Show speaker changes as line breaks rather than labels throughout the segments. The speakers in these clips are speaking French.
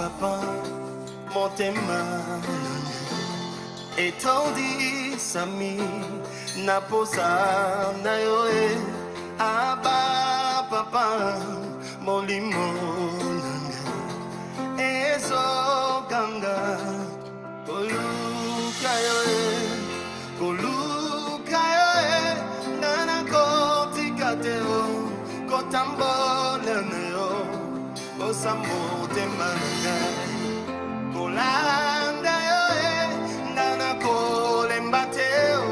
papa, motema etondi sami naposa na yoe aba papa molimo ezo ganga koluka yoe nana koti kateo kotambola neo osamo temanga kolanda yoe nana kolembateo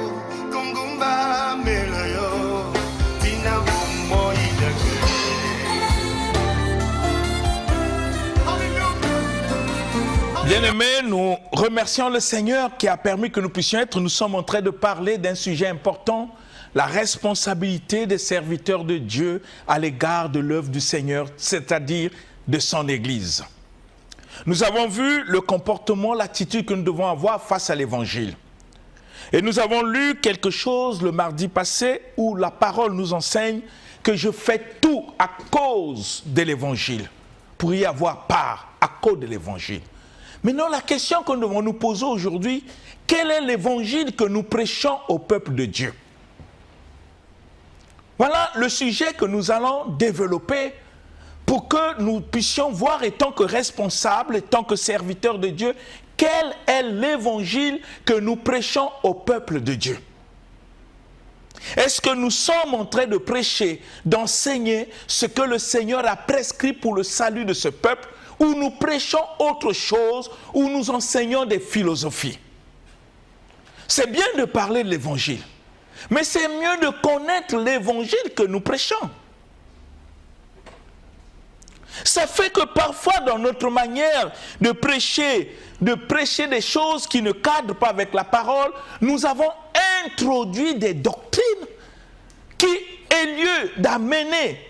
kungumba melayo tina bomo idake.
Bien-aimés, nous remercions le Seigneur qui a permis que nous puissions être. Nous sommes en train de parler d'un sujet important, la responsabilité des serviteurs de Dieu à l'égard de l'œuvre du Seigneur, c'est-à-dire de son Église. Nous avons vu le comportement, l'attitude que nous devons avoir face à l'Évangile. Et nous avons lu quelque chose le mardi passé où la parole nous enseigne que je fais tout à cause de l'Évangile, pour y avoir part à cause de l'Évangile. Maintenant, la question que nous devons nous poser aujourd'hui, quel est l'Évangile que nous prêchons au peuple de Dieu? Voilà le sujet que nous allons développer pour que nous puissions voir, en tant que responsables, en tant que serviteurs de Dieu, quel est l'évangile que nous prêchons au peuple de Dieu. Est-ce que nous sommes en train de prêcher, d'enseigner ce que le Seigneur a prescrit pour le salut de ce peuple, ou nous prêchons autre chose, ou nous enseignons des philosophies? C'est bien de parler de l'évangile, mais c'est mieux de connaître l'évangile que nous prêchons. Ça fait que parfois dans notre manière de prêcher des choses qui ne cadrent pas avec la parole, nous avons introduit des doctrines qui, au lieu d'amener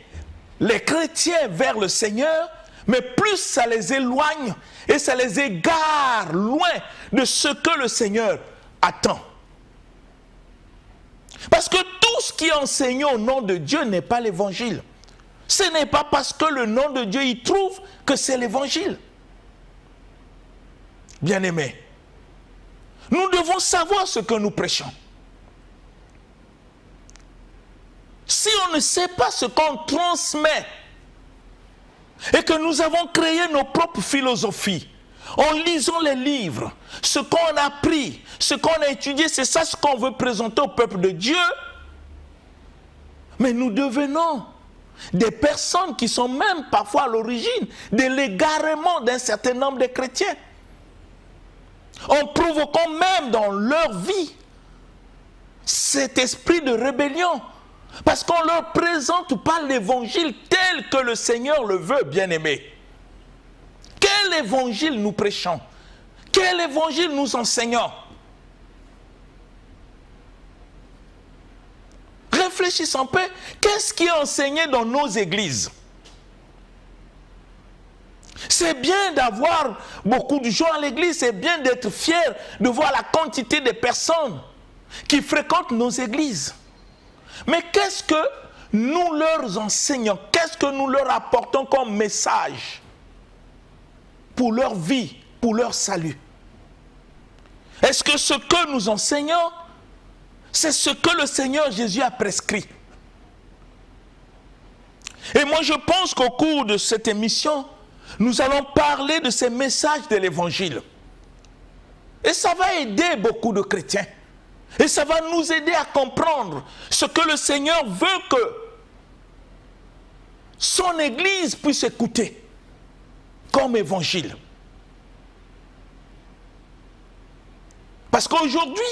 les chrétiens vers le Seigneur, mais plus ça les éloigne et ça les égare loin de ce que le Seigneur attend. Parce que tout ce qui est enseigné au nom de Dieu n'est pas l'évangile. Ce n'est pas parce que le nom de Dieu y trouve que c'est l'évangile. Bien-aimés, nous devons savoir ce que nous prêchons. Si on ne sait pas ce qu'on transmet et que nous avons créé nos propres philosophies, en lisant les livres, ce qu'on a appris, ce qu'on a étudié, c'est ça ce qu'on veut présenter au peuple de Dieu, mais nous devenons des personnes qui sont même parfois à l'origine de l'égarement d'un certain nombre de chrétiens, en provoquant même dans leur vie cet esprit de rébellion, parce qu'on ne leur présente pas l'évangile tel que le Seigneur le veut, bien-aimés. Quel évangile nous prêchons? Quel évangile nous enseignons? Réfléchissons un peu, qu'est-ce qui est enseigné dans nos églises? C'est bien d'avoir beaucoup de gens à l'église, c'est bien d'être fier de voir la quantité de personnes qui fréquentent nos églises. Mais qu'est-ce que nous leur enseignons? Qu'est-ce que nous leur apportons comme message pour leur vie, pour leur salut? Est-ce que ce que nous enseignons, c'est ce que le Seigneur Jésus a prescrit? Et moi je pense qu'au cours de cette émission, nous allons parler de ces messages de l'évangile. Et ça va aider beaucoup de chrétiens. Et ça va nous aider à comprendre ce que le Seigneur veut que son Église puisse écouter comme évangile. Parce qu'aujourd'hui,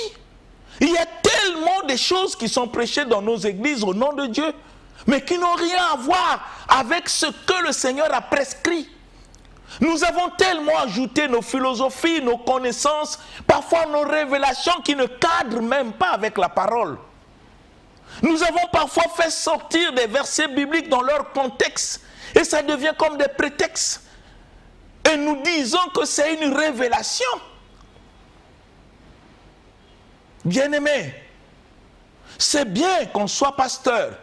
il y a tellement de choses qui sont prêchées dans nos églises au nom de Dieu, mais qui n'ont rien à voir avec ce que le Seigneur a prescrit. Nous avons tellement ajouté nos philosophies, nos connaissances, parfois nos révélations qui ne cadrent même pas avec la parole. Nous avons parfois fait sortir des versets bibliques dans leur contexte et ça devient comme des prétextes. Et nous disons que c'est une révélation. Bien-aimés, c'est bien qu'on soit pasteur,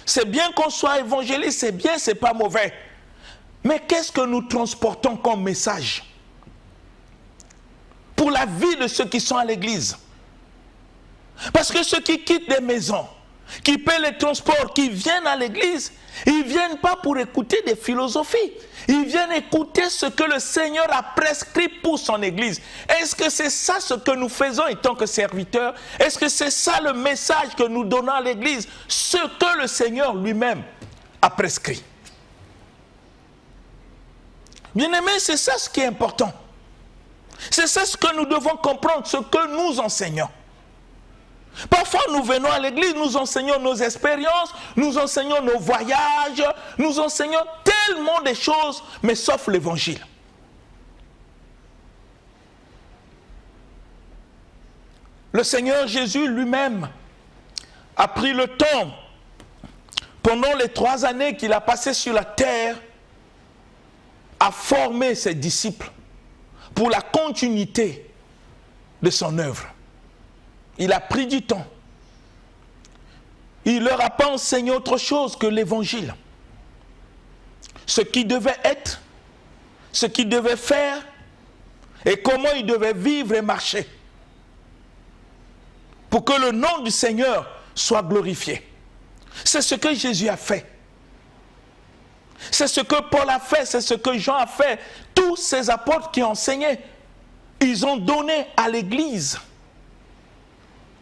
c'est bien qu'on soit évangéliste, c'est bien, c'est pas mauvais. Mais qu'est-ce que nous transportons comme message pour la vie de ceux qui sont à l'église? Parce que ceux qui quittent des maisons, qui paient les transports, qui viennent à l'église, ils ne viennent pas pour écouter des philosophies. Ils viennent écouter ce que le Seigneur a prescrit pour son église. Est-ce que c'est ça ce que nous faisons en tant que serviteurs? Est-ce que c'est ça le message que nous donnons à l'église? Ce que le Seigneur lui-même a prescrit. Bien-aimés, c'est ça ce qui est important. C'est ça ce que nous devons comprendre, ce que nous enseignons. Parfois, nous venons à l'église, nous enseignons nos expériences, nous enseignons nos voyages, nous enseignons tellement de choses, mais sauf l'évangile. Le Seigneur Jésus lui-même a pris le temps, pendant les 3 années qu'il a passées sur la terre, à former ses disciples pour la continuité de son œuvre. Il a pris du temps. Il ne leur a pas enseigné autre chose que l'évangile. Ce qui devait être, ce qu'il devait faire et comment il devait vivre et marcher pour que le nom du Seigneur soit glorifié. C'est ce que Jésus a fait. C'est ce que Paul a fait, c'est ce que Jean a fait. Tous ces apôtres qui enseignaient, ils ont donné à l'Église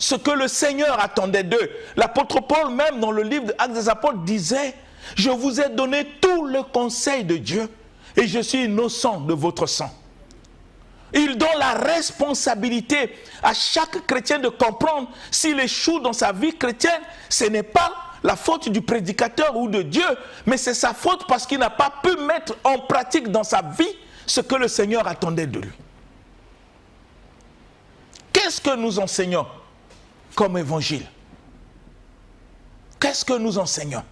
ce que le Seigneur attendait d'eux. L'apôtre Paul, même dans le livre des Actes des Apôtres, disait « Je vous ai donné tout le conseil de Dieu et je suis innocent de votre sang. » Il donne la responsabilité à chaque chrétien de comprendre s'il échoue dans sa vie chrétienne, ce n'est pas la faute du prédicateur ou de Dieu, mais c'est sa faute parce qu'il n'a pas pu mettre en pratique dans sa vie ce que le Seigneur attendait de lui. Qu'est-ce que nous enseignons comme évangile? Qu'est-ce que nous enseignons?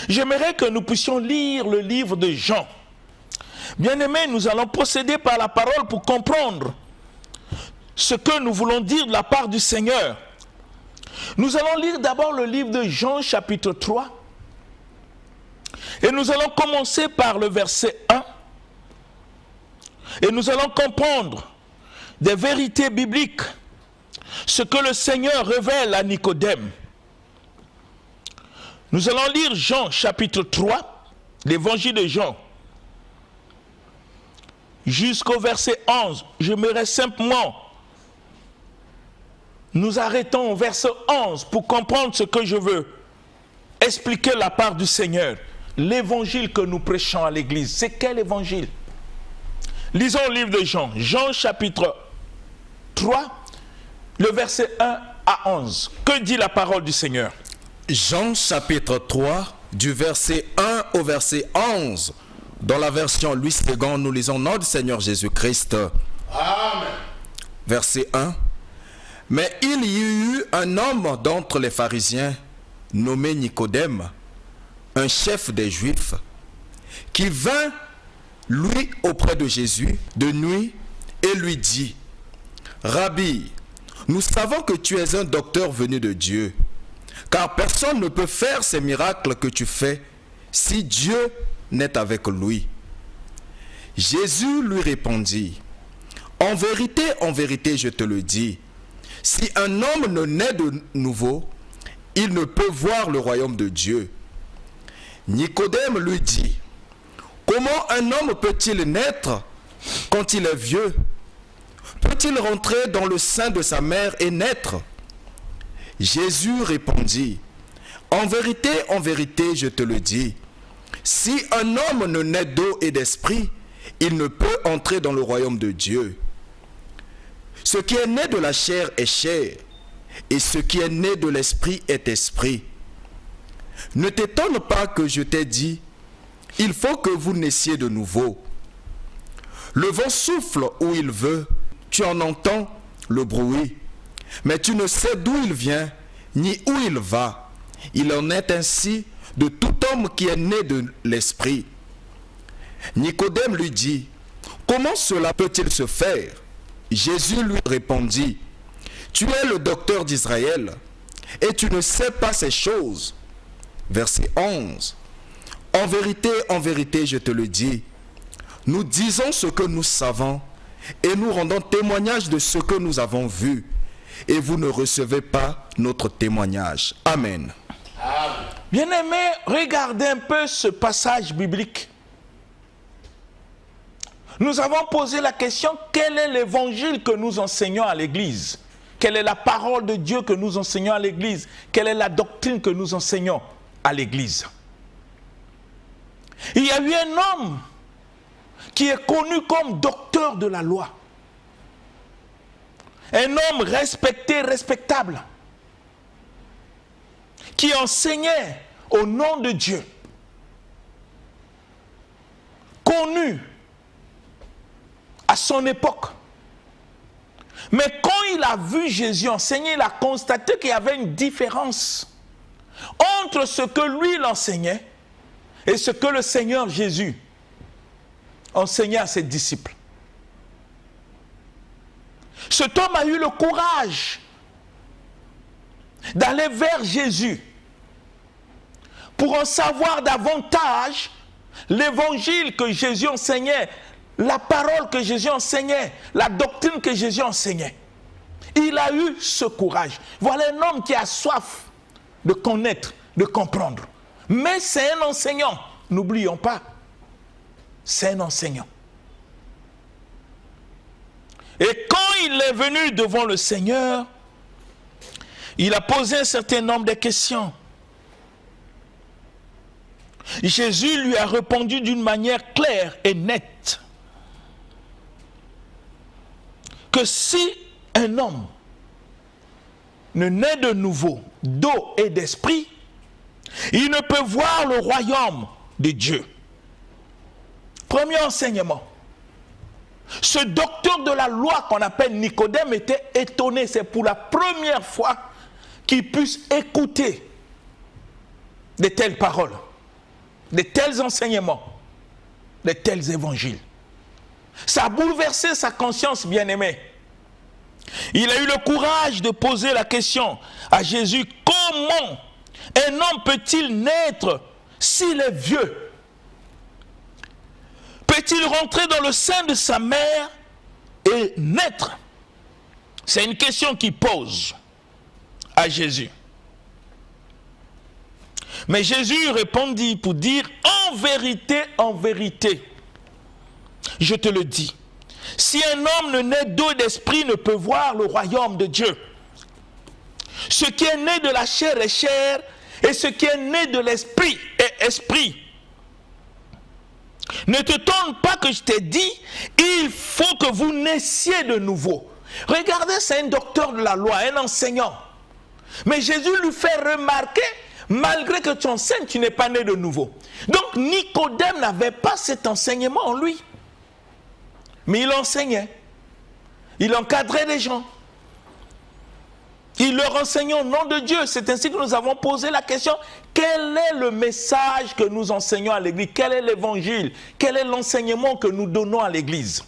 J'aimerais que nous puissions lire le livre de Jean. Bien-aimés, nous allons procéder par la parole pour comprendre ce que nous voulons dire de la part du Seigneur. Nous allons lire d'abord le livre de Jean, chapitre 3. Et nous allons commencer par le verset 1. Et nous allons comprendre des vérités bibliques, ce que le Seigneur révèle à Nicodème. Nous allons lire Jean, chapitre 3, l'évangile de Jean, jusqu'au verset 11. J'aimerais simplement nous arrêtons au verset 11 pour comprendre ce que je veux expliquer de la part du Seigneur. L'évangile que nous prêchons à l'église, c'est quel évangile? Lisons le livre de Jean, Jean chapitre 3, le verset 1 à 11. Que dit la parole du Seigneur?
Jean chapitre 3, du verset 1 au verset 11. Dans la version Louis II, nous lisons au nom du Seigneur Jésus-Christ.
Amen.
Verset 1. Mais il y eut un homme d'entre les pharisiens, nommé Nicodème, un chef des Juifs, qui vint, lui, auprès de Jésus, de nuit, et lui dit, « Rabbi, nous savons que tu es un docteur venu de Dieu, car personne ne peut faire ces miracles que tu fais si Dieu n'est avec lui. » Jésus lui répondit, « en vérité, je te le dis, si un homme ne naît de nouveau, il ne peut voir le royaume de Dieu. » Nicodème lui dit, « Comment un homme peut-il naître quand il est vieux? Peut-il rentrer dans le sein de sa mère et naître? » Jésus répondit, « en vérité, je te le dis, si un homme ne naît d'eau et d'esprit, il ne peut entrer dans le royaume de Dieu. Ce qui est né de la chair est chair, et ce qui est né de l'esprit est esprit. Ne t'étonne pas que je t'ai dit, il faut que vous naissiez de nouveau. Le vent souffle où il veut, tu en entends le bruit, mais tu ne sais d'où il vient, ni où il va. Il en est ainsi de tout homme qui est né de l'esprit. » Nicodème lui dit, « Comment cela peut-il se faire? » Jésus lui répondit, « Tu es le docteur d'Israël, et tu ne sais pas ces choses. » Verset 11. « en vérité, je te le dis, nous disons ce que nous savons et nous rendons témoignage de ce que nous avons vu. Et vous ne recevez pas notre témoignage. Amen.
Bien-aimés, regardez un peu ce passage biblique. Nous avons posé la question, quel est l'évangile que nous enseignons à l'Église? Quelle est la parole de Dieu que nous enseignons à l'Église? Quelle est la doctrine que nous enseignons à l'Église? Il y a eu un homme qui est connu comme docteur de la loi. Un homme respecté, respectable, qui enseignait au nom de Dieu, connu à son époque. Mais quand il a vu Jésus enseigner, il a constaté qu'il y avait une différence entre ce que lui il enseignait et ce que le Seigneur Jésus enseignait à ses disciples. Cet homme a eu le courage d'aller vers Jésus pour en savoir davantage l'évangile que Jésus enseignait, la parole que Jésus enseignait, la doctrine que Jésus enseignait. Il a eu ce courage. Voilà un homme qui a soif de connaître, de comprendre. Mais c'est un enseignant, n'oublions pas, c'est un enseignant. Et quand il est venu devant le Seigneur, il a posé un certain nombre de questions. Jésus lui a répondu d'une manière claire et nette que si un homme ne naît de nouveau d'eau et d'esprit, il ne peut voir le royaume de Dieu. Premier enseignement. Ce docteur de la loi qu'on appelle Nicodème était étonné. C'est pour la première fois qu'il puisse écouter de telles paroles, de tels enseignements, de tels évangiles. Ça a bouleversé sa conscience, bien-aimée. Il a eu le courage de poser la question à Jésus: comment un homme peut-il naître s'il est vieux? Peut-il rentrer dans le sein de sa mère et naître? C'est une question qu'il pose à Jésus. Mais Jésus répondit pour dire: en vérité, je te le dis, si un homme ne naît d'eau et d'esprit, ne peut voir le royaume de Dieu. Ce qui est né de la chair est chair, et ce qui est né de l'esprit est esprit. Ne te tourne pas que je t'ai dit, il faut que vous naissiez de nouveau. Regardez, c'est un docteur de la loi, un enseignant. Mais Jésus lui fait remarquer, malgré que tu enseignes, tu n'es pas né de nouveau. Donc Nicodème n'avait pas cet enseignement en lui. Mais il enseignait. Il encadrait les gens. Il leur enseignait au nom de Dieu. C'est ainsi que nous avons posé la question: quel est le message que nous enseignons à l'Église? Quel est l'évangile? Quel est l'enseignement que nous donnons à l'Église?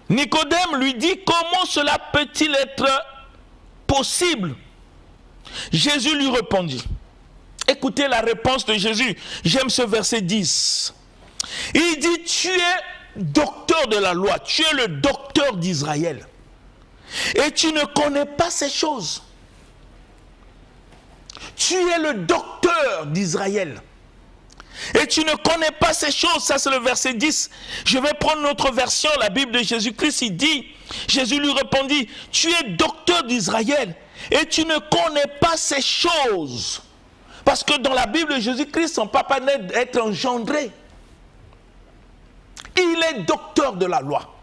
Nicodème lui dit: comment cela peut-il être possible? Jésus lui répondit. Écoutez la réponse de Jésus. J'aime ce verset 10. Il dit: tu es docteur de la loi, tu es le docteur d'Israël. Et tu ne connais pas ces choses. Tu es le docteur d'Israël. Et tu ne connais pas ces choses. Ça, c'est le verset 10. Je vais prendre notre version, la Bible de Jésus-Christ. Il dit, Jésus lui répondit: tu es docteur d'Israël et tu ne connais pas ces choses. Parce que dans la Bible de Jésus-Christ, son papa naît d'être engendré. Il est docteur de la loi.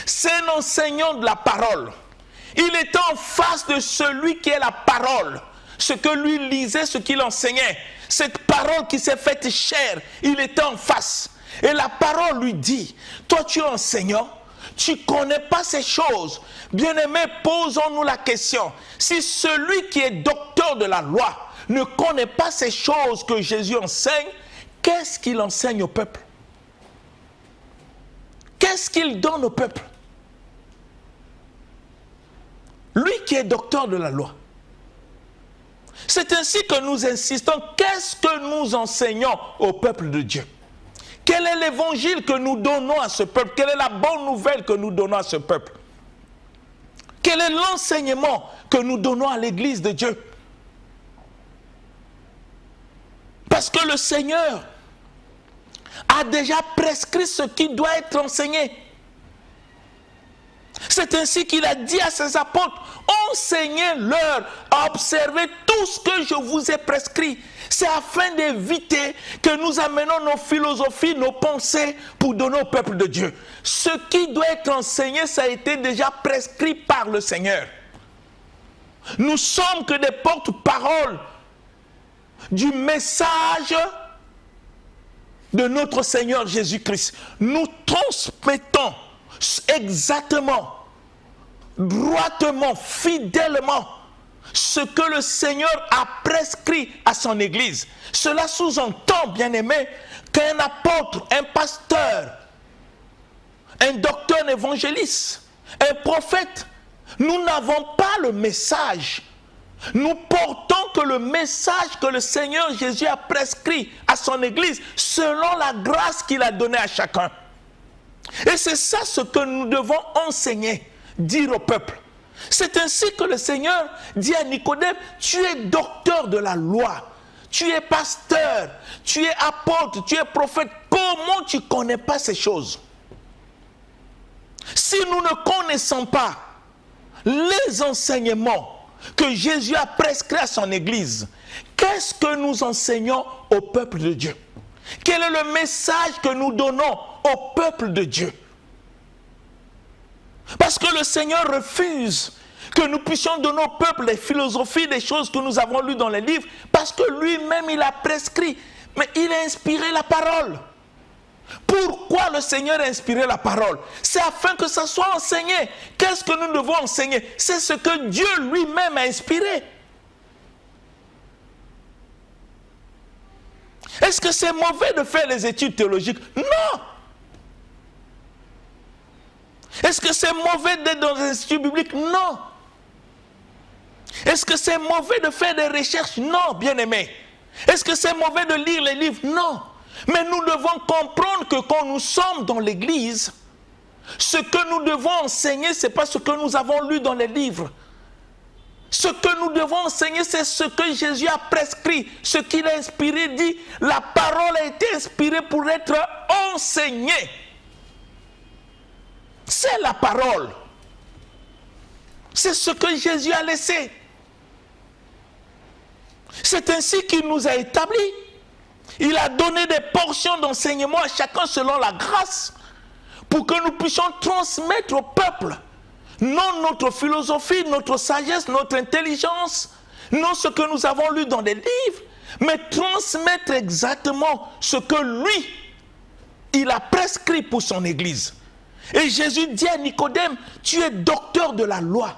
C'est un enseignant de la parole. Il était en face de celui qui est la parole. Ce que lui lisait, ce qu'il enseignait. Cette parole qui s'est faite chair, il était en face. Et la parole lui dit: toi tu es enseignant, tu ne connais pas ces choses. Bien-aimé, posons-nous la question. Si celui qui est docteur de la loi ne connaît pas ces choses que Jésus enseigne, qu'est-ce qu'il enseigne au peuple? Qu'est-ce qu'il donne au peuple? Lui qui est docteur de la loi. C'est ainsi que nous insistons. Qu'est-ce que nous enseignons au peuple de Dieu? Quel est l'évangile que nous donnons à ce peuple? Quelle est la bonne nouvelle que nous donnons à ce peuple? Quel est l'enseignement que nous donnons à l'Église de Dieu? Parce que le Seigneur a déjà prescrit ce qui doit être enseigné. C'est ainsi qu'il a dit à ses apôtres, enseignez-leur à observer tout ce que je vous ai prescrit. C'est afin d'éviter que nous amenons nos philosophies, nos pensées pour donner au peuple de Dieu. Ce qui doit être enseigné, ça a été déjà prescrit par le Seigneur. Nous sommes que des porte-paroles du message de notre Seigneur Jésus-Christ. Nous transmettons exactement, droitement, fidèlement ce que le Seigneur a prescrit à son Église. Cela sous-entend, bien-aimé, qu'un apôtre, un pasteur, un docteur, un évangéliste, un prophète, nous n'avons pas le message. Nous portons que le message que le Seigneur Jésus a prescrit à son Église selon la grâce qu'il a donnée à chacun. Et c'est ça ce que nous devons enseigner, dire au peuple. C'est ainsi que le Seigneur dit à Nicodème, tu es docteur de la loi, tu es pasteur, tu es apôtre, tu es prophète. Comment tu ne connais pas ces choses? Si nous ne connaissons pas les enseignements que Jésus a prescrits à son Église, qu'est-ce que nous enseignons au peuple de Dieu? Quel est le message que nous donnons au peuple de Dieu? Parce que le Seigneur refuse que nous puissions donner au peuple des philosophies, des choses que nous avons lues dans les livres, parce que lui-même il a prescrit, mais il a inspiré la parole. Pourquoi le Seigneur a inspiré la parole? C'est afin que ça soit enseigné. Qu'est-ce que nous devons enseigner? C'est ce que Dieu lui-même a inspiré. Est-ce que c'est mauvais de faire les études théologiques? Non. Est-ce que c'est mauvais d'être dans les instituts bibliques? Non. Est-ce que c'est mauvais de faire des recherches? Non, bien-aimé. Est-ce que c'est mauvais de lire les livres? Non. Mais nous devons comprendre que quand nous sommes dans l'église, ce que nous devons enseigner, ce n'est pas ce que nous avons lu dans les livres. Ce que nous devons enseigner, c'est ce que Jésus a prescrit, ce qu'il a inspiré, dit, la parole a été inspirée pour être enseignée. C'est la parole. C'est ce que Jésus a laissé. C'est ainsi qu'il nous a établis. Il a donné des portions d'enseignement à chacun selon la grâce pour que nous puissions transmettre au peuple non notre philosophie, notre sagesse, notre intelligence, non ce que nous avons lu dans des livres, mais transmettre exactement ce que lui, il a prescrit pour son Église. Et Jésus dit à Nicodème, tu es docteur de la loi.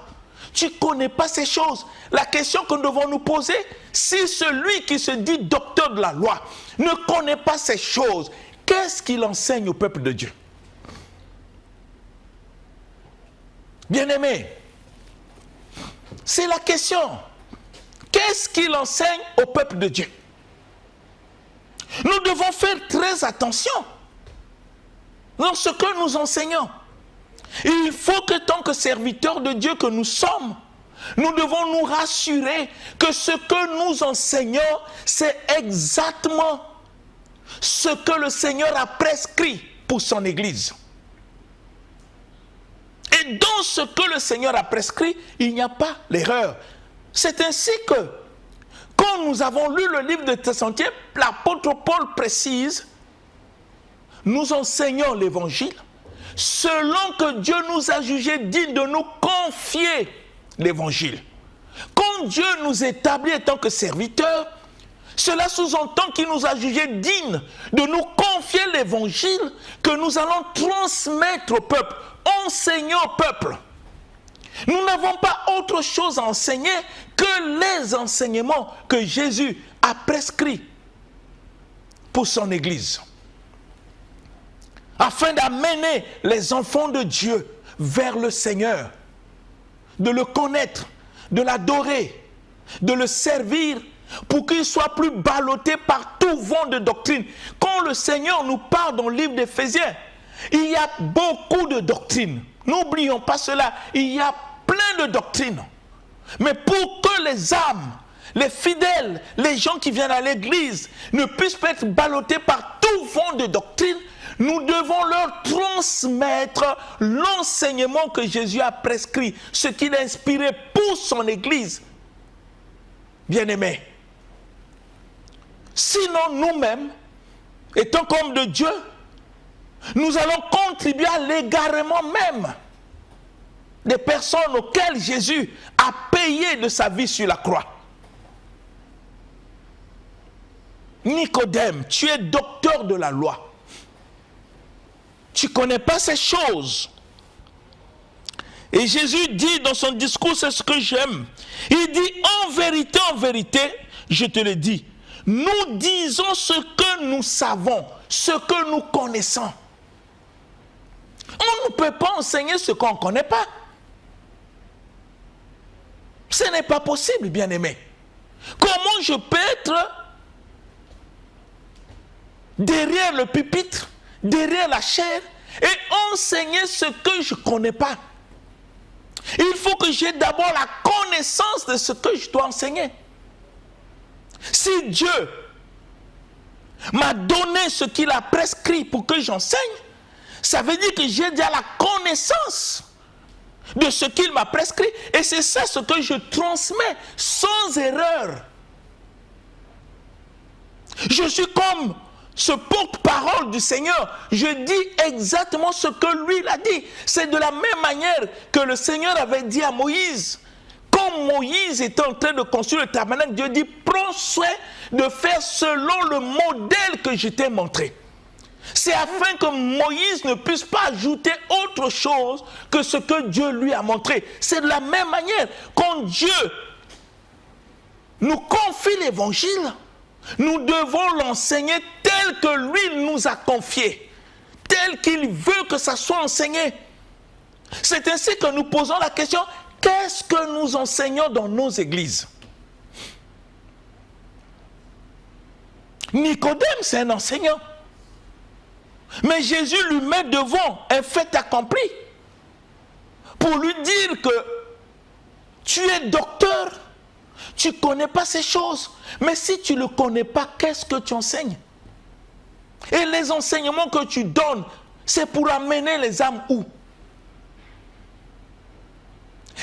Tu ne connais pas ces choses. La question que nous devons nous poser, si celui qui se dit docteur de la loi ne connaît pas ces choses, qu'est-ce qu'il enseigne au peuple de Dieu? Bien-aimé, c'est la question. Qu'est-ce qu'il enseigne au peuple de Dieu? Nous devons faire très attention dans ce que nous enseignons. Il faut que, tant que serviteurs de Dieu que nous sommes, nous devons nous rassurer que ce que nous enseignons, c'est exactement ce que le Seigneur a prescrit pour son Église. Et dans ce que le Seigneur a prescrit, il n'y a pas l'erreur. C'est ainsi que, quand nous avons lu le livre de Thessaloniciens, l'apôtre Paul précise, nous enseignons l'évangile selon que Dieu nous a jugés dignes de nous confier l'évangile. Quand Dieu nous établit en tant que serviteurs, cela sous-entend qu'il nous a jugés dignes de nous confier l'évangile que nous allons transmettre au peuple, enseigner au peuple. Nous n'avons pas autre chose à enseigner que les enseignements que Jésus a prescrits pour son Église, afin d'amener les enfants de Dieu vers le Seigneur, de le connaître, de l'adorer, de le servir pour qu'il soit plus ballotté par tout vent de doctrine. Quand le Seigneur nous parle dans le livre d'Éphésiens, il y a beaucoup de doctrines. N'oublions pas cela, il y a plein de doctrines. Mais pour que les âmes, les fidèles, les gens qui viennent à l'église ne puissent pas être ballottés par tout vent de doctrine, nous devons leur transmettre l'enseignement que Jésus a prescrit, ce qu'il a inspiré pour son église. Bien-aimés, sinon nous-mêmes, étant comme de Dieu, nous allons contribuer à l'égarement même des personnes auxquelles Jésus a payé de sa vie sur la croix. Nicodème, tu es docteur de la loi. Tu ne connais pas ces choses. Et Jésus dit dans son discours, c'est ce que j'aime. Il dit, en vérité, je te le dis, nous disons ce que nous savons, ce que nous connaissons. On ne peut pas enseigner ce qu'on ne connaît pas. Ce n'est pas possible, bien-aimé. Comment je peux être derrière le pupitre, derrière la chaire, et enseigner ce que je ne connais pas? Il faut que j'ai d'abord la connaissance de ce que je dois enseigner. Si Dieu m'a donné ce qu'il a prescrit pour que j'enseigne, ça veut dire que j'ai déjà la connaissance de ce qu'il m'a prescrit. Et c'est ça ce que je transmets sans erreur. Je suis comme ce porte-parole du Seigneur. Je dis exactement ce que lui l'a dit. C'est de la même manière que le Seigneur avait dit à Moïse. Quand Moïse était en train de construire le tabernacle, Dieu dit, prends soin de faire selon le modèle que je t'ai montré. C'est afin que Moïse ne puisse pas ajouter autre chose que ce que Dieu lui a montré. C'est de la même manière. Quand Dieu nous confie l'évangile, nous devons l'enseigner tel que lui nous a confié, tel qu'il veut que ça soit enseigné. C'est ainsi que nous posons la question, qu'est-ce que nous enseignons dans nos églises? Nicodème, c'est un enseignant. Mais Jésus lui met devant un fait accompli pour lui dire que tu es docteur, tu ne connais pas ces choses. Mais si tu ne le connais pas, qu'est-ce que tu enseignes? Et les enseignements que tu donnes, c'est pour amener les âmes où?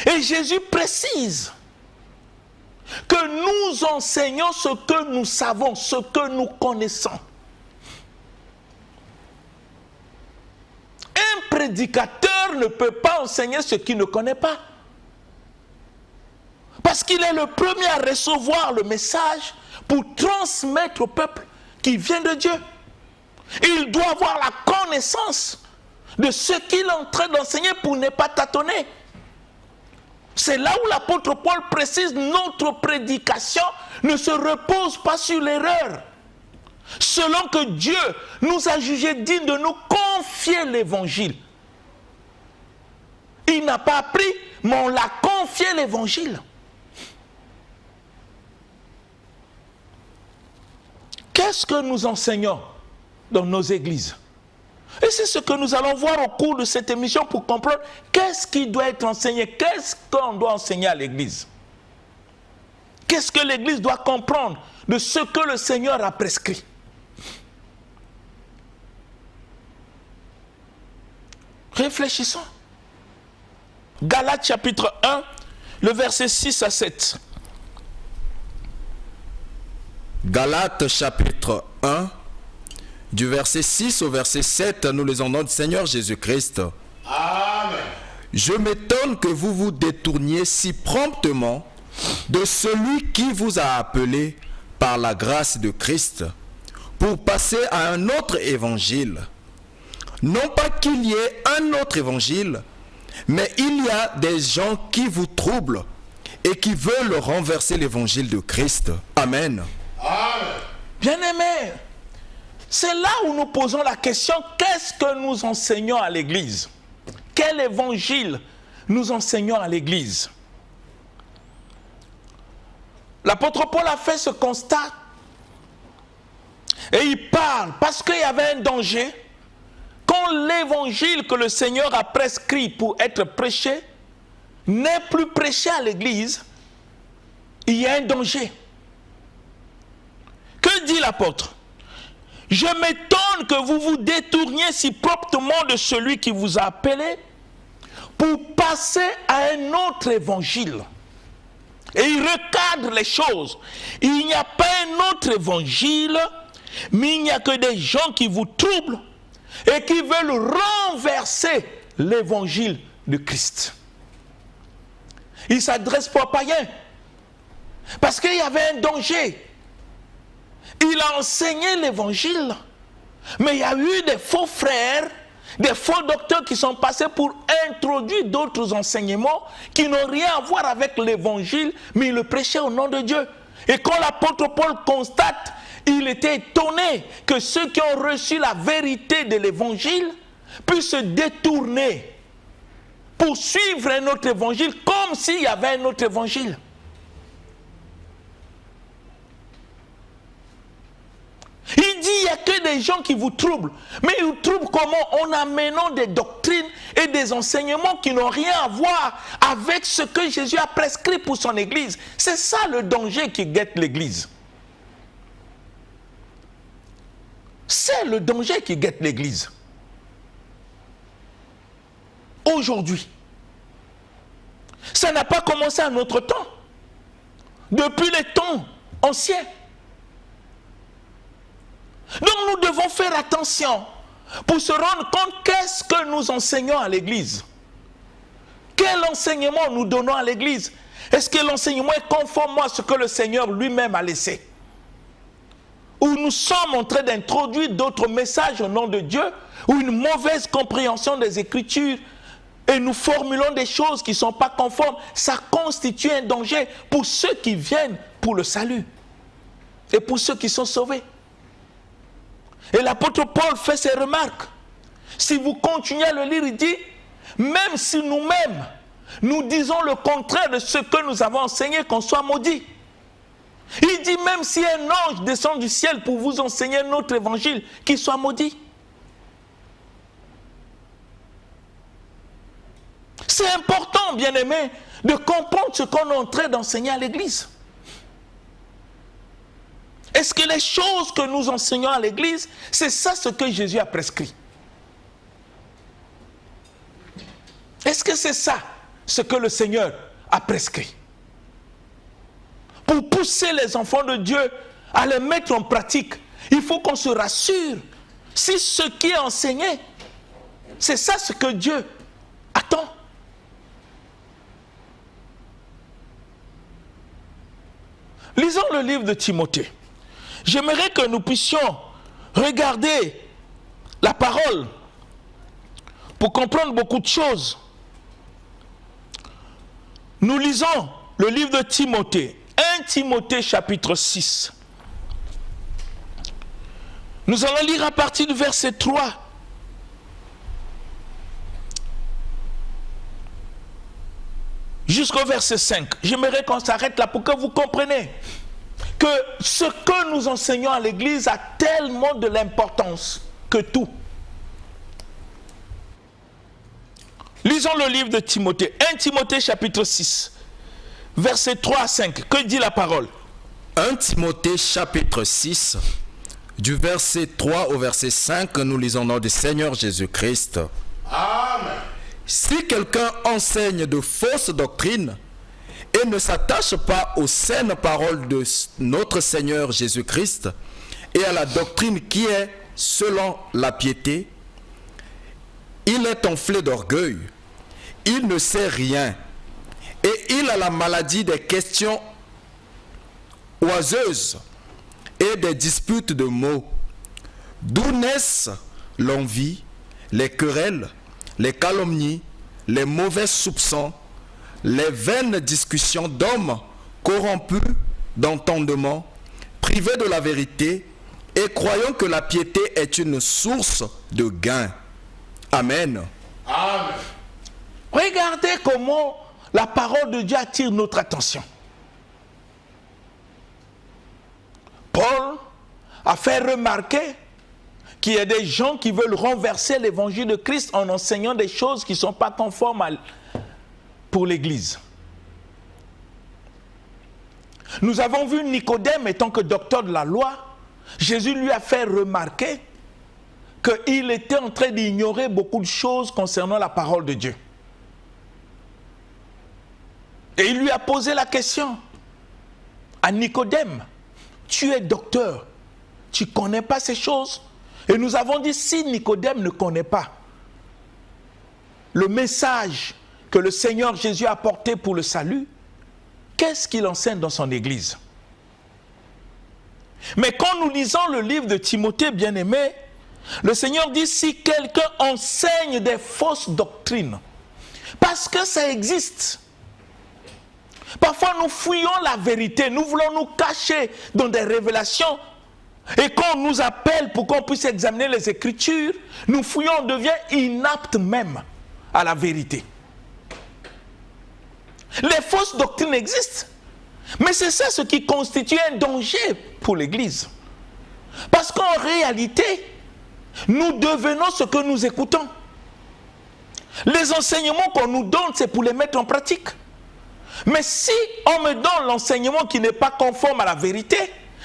Et Jésus précise que nous enseignons ce que nous savons, ce que nous connaissons. Un prédicateur ne peut pas enseigner ce qu'il ne connaît pas. Parce qu'il est le premier à recevoir le message pour transmettre au peuple qui vient de Dieu. Il doit avoir la connaissance de ce qu'il est en train d'enseigner pour ne pas tâtonner. C'est là où l'apôtre Paul précise, notre prédication ne se repose pas sur l'erreur. Selon que Dieu nous a jugés dignes de nous confier l'évangile. Il n'a pas appris, mais on l'a confié l'évangile. Qu'est-ce que nous enseignons dans nos églises? Et c'est ce que nous allons voir au cours de cette émission pour comprendre qu'est-ce qui doit être enseigné, qu'est-ce qu'on doit enseigner à l'église. Qu'est-ce que l'église doit comprendre de ce que le Seigneur a prescrit. Réfléchissons. Galates chapitre 1, le verset 6 à 7.
Galates chapitre 1, du verset 6 au verset 7, nous lisons notre Seigneur Jésus-Christ.
Amen.
Je m'étonne que vous vous détourniez si promptement de celui qui vous a appelé par la grâce de Christ pour passer à un autre évangile. Non pas qu'il y ait un autre évangile, mais il y a des gens qui vous troublent et qui veulent renverser l'évangile de Christ. Amen.
Amen.
Bien-aimés, c'est là où nous posons la question, qu'est-ce que nous enseignons à l'église? Quel évangile nous enseignons à l'église? l'apôtre Paul a fait ce constat. Et il parle parce qu'il y avait un danger. Quand l'évangile que le Seigneur a prescrit pour être prêché n'est plus prêché à l'église, il y a un danger. Que dit l'apôtre? Je m'étonne que vous vous détourniez si promptement de celui qui vous a appelé pour passer à un autre évangile. Et il recadre les choses. Il n'y a pas un autre évangile, mais il n'y a que des gens qui vous troublent et qui veulent renverser l'évangile de Christ. Il ne s'adresse pas aux païens. Parce qu'il y avait un danger. Il a enseigné l'évangile. Mais il y a eu des faux frères, des faux docteurs qui sont passés pour introduire d'autres enseignements qui n'ont rien à voir avec l'évangile, mais ils le prêchaient au nom de Dieu. Et quand l'apôtre Paul constate, il était étonné que ceux qui ont reçu la vérité de l'évangile puissent se détourner pour suivre un autre évangile comme s'il y avait un autre évangile. Il dit, il n'y a que des gens qui vous troublent. Mais ils vous troublent comment? En amenant des doctrines et des enseignements qui n'ont rien à voir avec ce que Jésus a prescrit pour son Église. C'est ça le danger qui guette l'Église. C'est le danger qui guette l'Église. Aujourd'hui. Ça n'a pas commencé à notre temps. Depuis les temps anciens. Donc nous devons faire attention pour se rendre compte qu'est-ce que nous enseignons à l'Église. Quel enseignement nous donnons à l'Église? Est-ce que l'enseignement est conforme à ce que le Seigneur lui-même a laissé? Ou nous sommes en train d'introduire d'autres messages au nom de Dieu, ou une mauvaise compréhension des Écritures, et nous formulons des choses qui ne sont pas conformes. Ça constitue un danger pour ceux qui viennent pour le salut et pour ceux qui sont sauvés. Et l'apôtre Paul fait ses remarques. Si vous continuez à le lire, il dit, même si nous-mêmes, nous disons le contraire de ce que nous avons enseigné, qu'on soit maudit. Il dit, même si un ange descend du ciel pour vous enseigner notre évangile, qu'il soit maudit. C'est important, bien-aimés, de comprendre ce qu'on est en train d'enseigner à l'Église. Est-ce que les choses que nous enseignons à l'Église, c'est ça ce que Jésus a prescrit? Est-ce que c'est ça ce que le Seigneur a prescrit? Pour pousser les enfants de Dieu à le mettre en pratique, il faut qu'on se rassure si ce qui est enseigné, c'est ça ce que Dieu attend. Lisons le livre de Timothée. J'aimerais que nous puissions regarder la parole pour comprendre beaucoup de choses. Nous lisons le livre de Timothée, 1 Timothée chapitre 6. Nous allons lire à partir du verset 3. Jusqu'au verset 5. J'aimerais qu'on s'arrête là pour que vous compreniez que ce que nous enseignons à l'Église a tellement de l'importance que tout. Lisons le livre de Timothée, 1 Timothée chapitre 6, versets 3 à 5. Que dit la parole?
1 Timothée chapitre 6, du verset 3 au verset 5, nous lisons au nom du Seigneur Jésus-Christ.
Amen.
Si quelqu'un enseigne de fausses doctrines et ne s'attache pas aux saines paroles de notre Seigneur Jésus-Christ et à la doctrine qui est selon la piété, il est enflé d'orgueil, il ne sait rien et il a la maladie des questions oiseuses et des disputes de mots, d'où naissent l'envie, les querelles, les calomnies, les mauvais soupçons, les vaines discussions d'hommes corrompus d'entendement, privés de la vérité et croyant que la piété est une source de gain. Amen.
Amen.
Regardez comment la parole de Dieu attire notre attention. Paul a fait remarquer qu'il y a des gens qui veulent renverser l'évangile de Christ en enseignant des choses qui ne sont pas conformes pour l'Église. Nous avons vu Nicodème étant que docteur de la loi. Jésus lui a fait remarquer qu'il était en train d'ignorer beaucoup de choses concernant la parole de Dieu. Et il lui a posé la question à Nicodème, tu es docteur, tu ne connais pas ces choses? Et nous avons dit, si Nicodème ne connaît pas le message que le Seigneur Jésus a apporté pour le salut, qu'est-ce qu'il enseigne dans son église? Mais quand nous lisons le livre de Timothée, bien-aimé, le Seigneur dit, si quelqu'un enseigne des fausses doctrines, parce que ça existe. Parfois nous fouillons la vérité, nous voulons nous cacher dans des révélations. Et quand on nous appelle pour qu'on puisse examiner les Écritures, nous fouillons, on devient inapte même à la vérité. Les fausses doctrines existent, mais c'est ça ce qui constitue un danger pour l'Église. Parce qu'en réalité, nous devenons ce que nous écoutons. Les enseignements qu'on nous donne, c'est pour les mettre en pratique. Mais si on me donne l'enseignement qui n'est pas conforme à la vérité,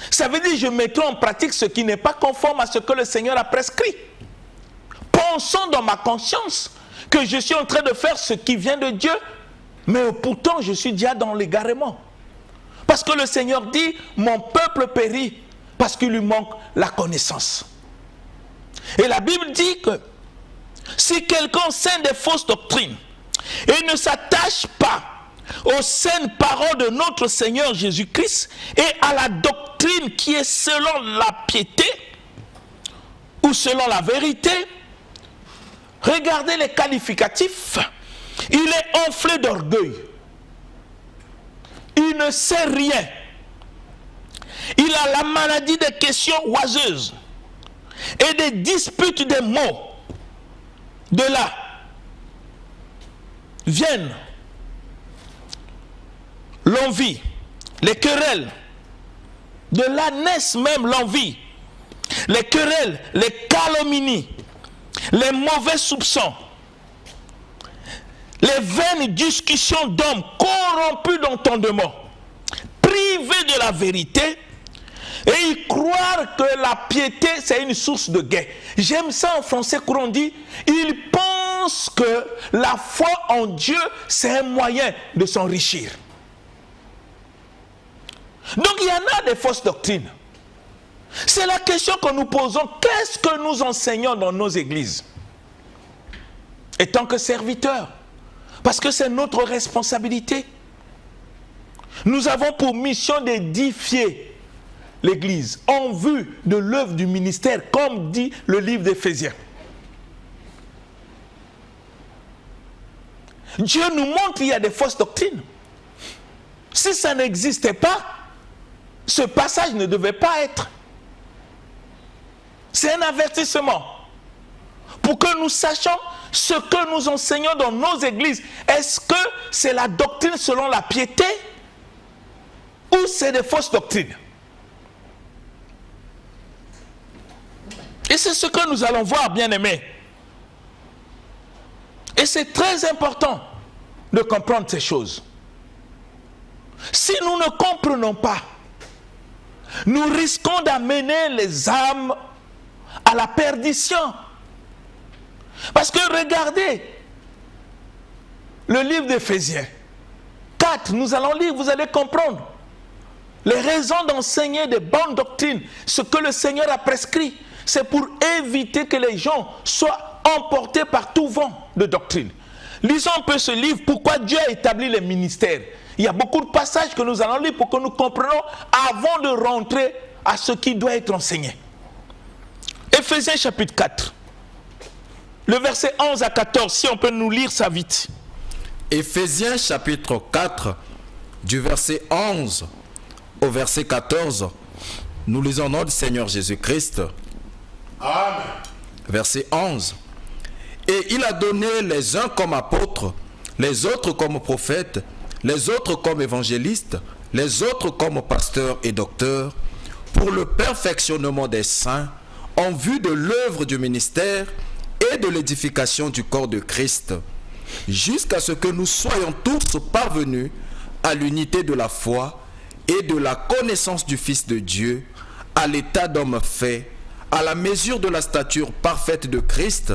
ça veut dire que je mettrai en pratique ce qui n'est pas conforme à ce que le Seigneur a prescrit. Pensons dans ma conscience que je suis en train de faire ce qui vient de Dieu, mais pourtant je suis déjà dans l'égarement. Parce que le Seigneur dit, mon peuple périt parce qu'il lui manque la connaissance. Et la Bible dit que si quelqu'un enseigne des fausses doctrines et ne s'attache pas aux saintes paroles de notre Seigneur Jésus-Christ et à la doctrine qui est selon la piété ou selon la vérité, regardez les qualificatifs, il est enflé d'orgueil, il ne sait rien, il a la maladie des questions oiseuses et des disputes des mots. De là viennent l'envie, les querelles. De là naissent même l'envie, les querelles, les calomnies, les mauvais soupçons, les vaines discussions d'hommes corrompus d'entendement, privés de la vérité, et ils croient que la piété c'est une source de gain. J'aime ça en français courant, on dit, ils pensent que la foi en Dieu c'est un moyen de s'enrichir. Donc il y en a des fausses doctrines. C'est la question que nous posons. Qu'est-ce que nous enseignons dans nos églises? Et tant que serviteurs, parce que c'est notre responsabilité. Nous avons pour mission d'édifier l'Église en vue de l'œuvre du ministère, comme dit le livre d'Éphésiens. Dieu nous montre qu'il y a des fausses doctrines. Si ça n'existait pas, ce passage ne devait pas être. C'est un avertissement pour que nous sachions ce que nous enseignons dans nos églises. Est-ce que c'est la doctrine selon la piété ou c'est des fausses doctrines? Et c'est ce que nous allons voir, bien-aimés. Et c'est très important de comprendre ces choses. Si nous ne comprenons pas, nous risquons d'amener les âmes à la perdition. Parce que regardez le livre d'Éphésiens 4, nous allons lire, vous allez comprendre les raisons d'enseigner des bonnes doctrines, ce que le Seigneur a prescrit. C'est pour éviter que les gens soient emportés par tout vent de doctrine. Lisons un peu ce livre, pourquoi Dieu a établi les ministères. Il y a beaucoup de passages que nous allons lire pour que nous comprenions avant de rentrer à ce qui doit être enseigné. Éphésiens chapitre 4, le verset 11 à 14, si on peut nous lire ça vite.
Éphésiens chapitre 4, du verset 11 au verset 14, nous lisons au nom du Seigneur Jésus-Christ.
Amen.
Verset 11. Et il a donné les uns comme apôtres, les autres comme prophètes, les autres comme évangélistes, les autres comme pasteurs et docteurs, pour le perfectionnement des saints en vue de l'œuvre du ministère et de l'édification du corps de Christ, jusqu'à ce que nous soyons tous parvenus à l'unité de la foi et de la connaissance du Fils de Dieu, à l'état d'homme fait, à la mesure de la stature parfaite de Christ,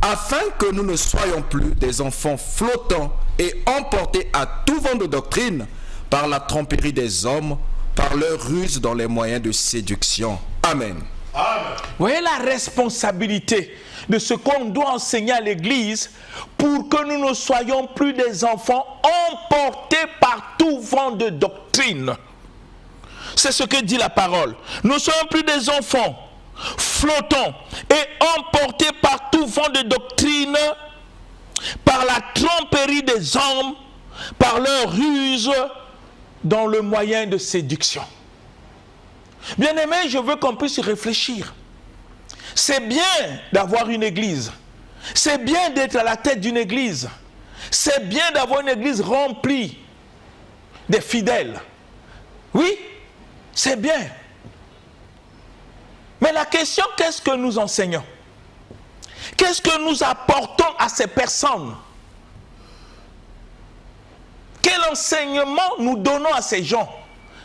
afin que nous ne soyons plus des enfants flottants et emportés à tout vent de doctrine par la tromperie des hommes, par leur ruse dans les moyens de séduction. Amen.
Amen.
Vous voyez la responsabilité de ce qu'on doit enseigner à l'Église pour que nous ne soyons plus des enfants emportés par tout vent de doctrine. C'est ce que dit la parole. Nous ne soyons plus des enfants flottants et emportés par tout vent de doctrine, par la tromperie des hommes, par leur ruse dans le moyen de séduction. Bien-aimés, je veux qu'on puisse y réfléchir. C'est bien d'avoir une église. C'est bien d'être à la tête d'une église. C'est bien d'avoir une église remplie des fidèles. Oui, c'est bien. Mais la question, qu'est-ce que nous enseignons? Qu'est-ce que nous apportons à ces personnes? Quel enseignement nous donnons à ces gens?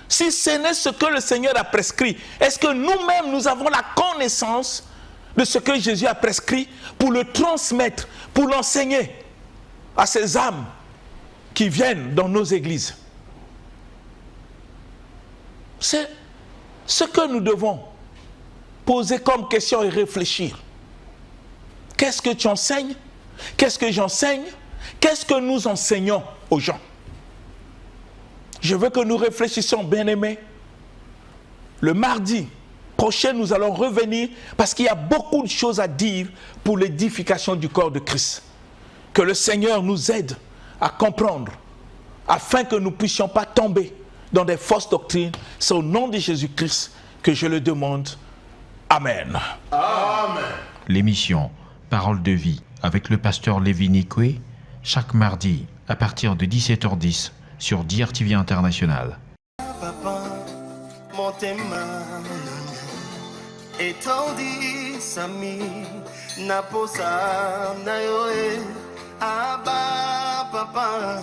Si ce n'est ce que le Seigneur a prescrit, est-ce que nous-mêmes nous avons la connaissance de ce que Jésus a prescrit pour le transmettre, pour l'enseigner à ces âmes qui viennent dans nos églises? C'est ce que nous devons poser comme question et réfléchir. Qu'est-ce que tu enseignes? Qu'est-ce que j'enseigne? Qu'est-ce que nous enseignons aux gens? Je veux que nous réfléchissions, bien-aimés. Le mardi prochain, nous allons revenir parce qu'il y a beaucoup de choses à dire pour l'édification du corps de Christ. Que le Seigneur nous aide à comprendre afin que nous ne puissions pas tomber dans des fausses doctrines. C'est au nom de Jésus-Christ que je le demande. Amen.
Amen.
L'émission Parole de vie avec le pasteur Lévi Nikwe, chaque mardi à partir de 17h10 sur DRTV International.
Papa, motema etondi sami naposa na yoe aba papa